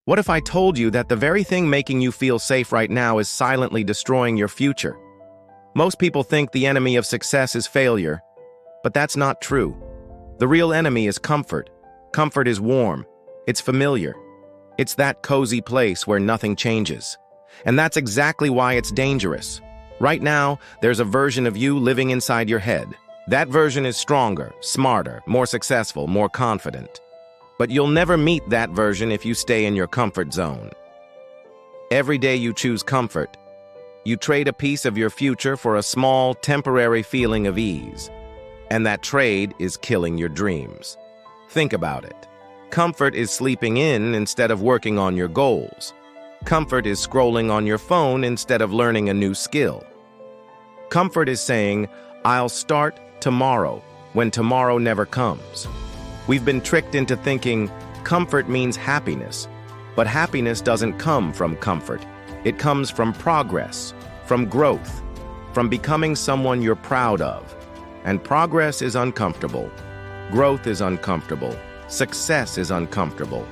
What if I told you that the very thing making you feel safe right now is silently destroying your future? Most people think the enemy of success is failure, but that's not true. The real enemy is comfort. Comfort is warm. It's familiar. It's that cozy place where nothing changes. And that's exactly why it's dangerous. Right now, there's a version of you living inside your head. That version is stronger, smarter, more successful, more confident. But you'll never meet that version if you stay in your comfort zone. Every day you choose comfort. You trade a piece of your future for a small, temporary feeling of ease. And that trade is killing your dreams. Think about it. Comfort is sleeping in instead of working on your goals. Comfort is scrolling on your phone instead of learning a new skill. Comfort is saying, "I'll start tomorrow," when tomorrow never comes. We've been tricked into thinking comfort means happiness, but happiness doesn't come from comfort. It comes from progress, from growth, from becoming someone you're proud of. And progress is uncomfortable. Growth is uncomfortable. Success is uncomfortable.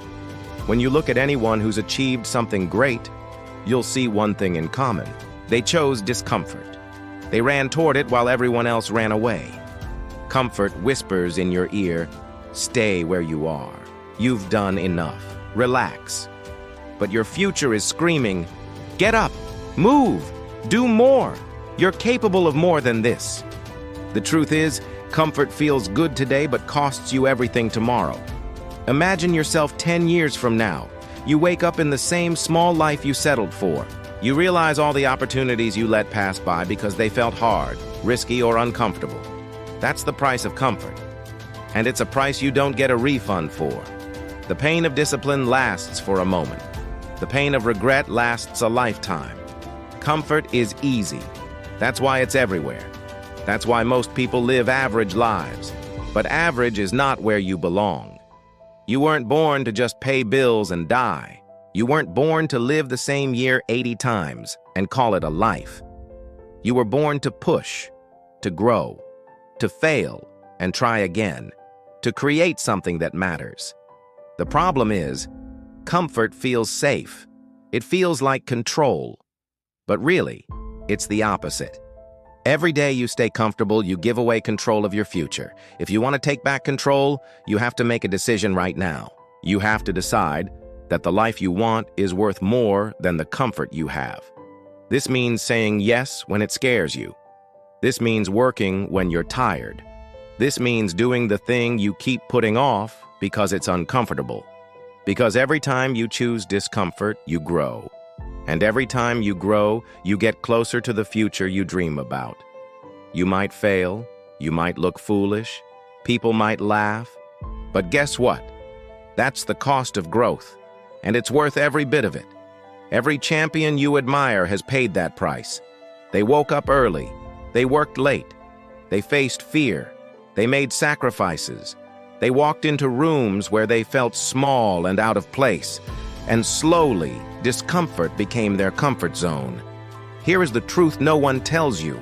When you look at anyone who's achieved something great, you'll see one thing in common. They chose discomfort. They ran toward it while everyone else ran away. Comfort whispers in your ear, "Stay where you are. You've done enough. Relax." But your future is screaming, "Get up, move, do more. You're capable of more than this." The truth is, comfort feels good today but costs you everything tomorrow. Imagine yourself 10 years from now. You wake up in the same small life you settled for. You realize all the opportunities you let pass by because they felt hard, risky, or uncomfortable. That's the price of comfort. And it's a price you don't get a refund for. The pain of discipline lasts for a moment. The pain of regret lasts a lifetime. Comfort is easy. That's why it's everywhere. That's why most people live average lives. But average is not where you belong. You weren't born to just pay bills and die. You weren't born to live the same year 80 times and call it a life. You were born to push, to grow, to fail and try again, to create something that matters. The problem is, comfort feels safe. It feels like control. But really, it's the opposite. Every day you stay comfortable, you give away control of your future. If you want to take back control, you have to make a decision right now. You have to decide that the life you want is worth more than the comfort you have. This means saying yes when it scares you. This means working when you're tired. This means doing the thing you keep putting off because it's uncomfortable. Because every time you choose discomfort, you grow. And every time you grow, you get closer to the future you dream about. You might fail, you might look foolish, people might laugh, but guess what? That's the cost of growth, and it's worth every bit of it. Every champion you admire has paid that price. They woke up early, they worked late, they faced fear, they made sacrifices, they walked into rooms where they felt small and out of place, and slowly, discomfort became their comfort zone. Here is the truth no one tells you.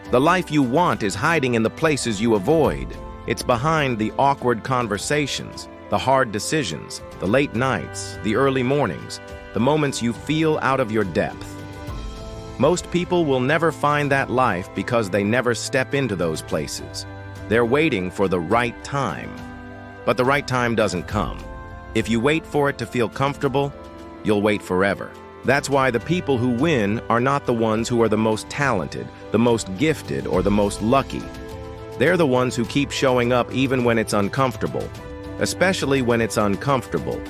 The life you want is hiding in the places you avoid. It's behind the awkward conversations, the hard decisions, the late nights, the early mornings, the moments you feel out of your depth. Most people will never find that life because they never step into those places. They're waiting for the right time. But the right time doesn't come. If you wait for it to feel comfortable, you'll wait forever. That's why the people who win are not the ones who are the most talented, the most gifted, or the most lucky. They're the ones who keep showing up even when it's uncomfortable, especially when it's uncomfortable.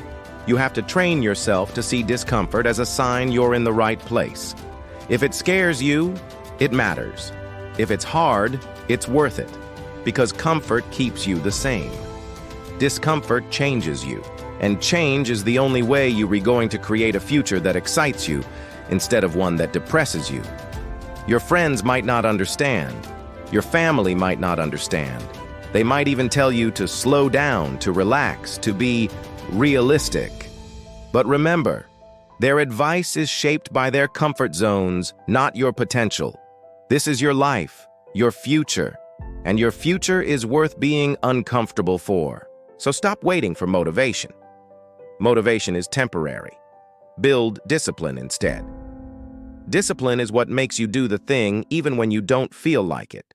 You have to train yourself to see discomfort as a sign you're in the right place. If it scares you, it matters. If it's hard, it's worth it, because comfort keeps you the same. Discomfort changes you. And change is the only way you're going to create a future that excites you instead of one that depresses you. Your friends might not understand. Your family might not understand. They might even tell you to slow down, to relax, to be realistic. But remember, their advice is shaped by their comfort zones, not your potential. This is your life, your future, and your future is worth being uncomfortable for. So stop waiting for motivation. Motivation is temporary. Build discipline instead. Discipline is what makes you do the thing even when you don't feel like it.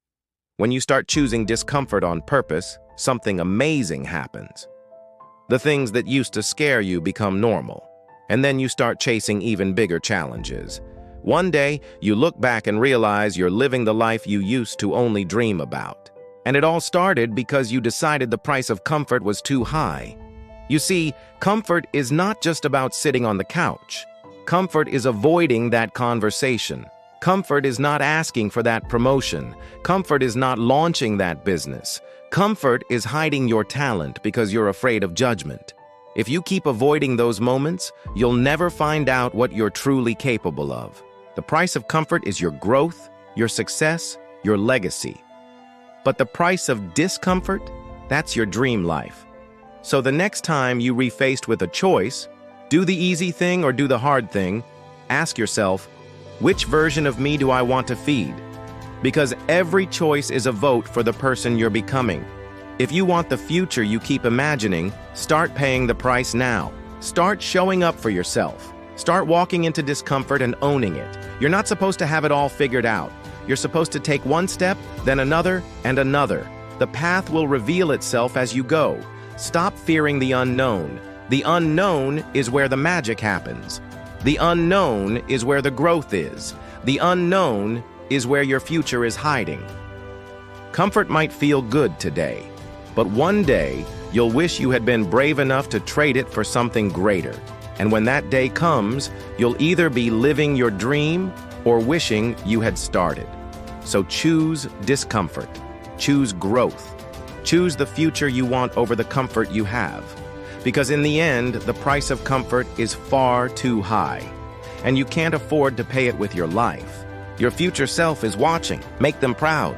When you start choosing discomfort on purpose, something amazing happens. The things that used to scare you become normal, and then you start chasing even bigger challenges. One day, you look back and realize you're living the life you used to only dream about. And it all started because you decided the price of comfort was too high. You see, comfort is not just about sitting on the couch. Comfort is avoiding that conversation. Comfort is not asking for that promotion. Comfort is not launching that business. Comfort is hiding your talent because you're afraid of judgment. If you keep avoiding those moments, you'll never find out what you're truly capable of. The price of comfort is your growth, your success, your legacy. But the price of discomfort, that's your dream life. So the next time you are faced with a choice, do the easy thing or do the hard thing, ask yourself, which version of me do I want to feed? Because every choice is a vote for the person you're becoming. If you want the future you keep imagining, start paying the price now. Start showing up for yourself. Start walking into discomfort and owning it. You're not supposed to have it all figured out. You're supposed to take one step, then another, and another. The path will reveal itself as you go. Stop fearing the unknown. The unknown is where the magic happens. The unknown is where the growth is. The unknown is where your future is hiding. Comfort might feel good today, but one day you'll wish you had been brave enough to trade it for something greater. And when that day comes, you'll either be living your dream or wishing you had started. So choose discomfort. Choose growth. Choose the future you want over the comfort you have. Because in the end, the price of comfort is far too high, and you can't afford to pay it with your life. Your future self is watching. Make them proud.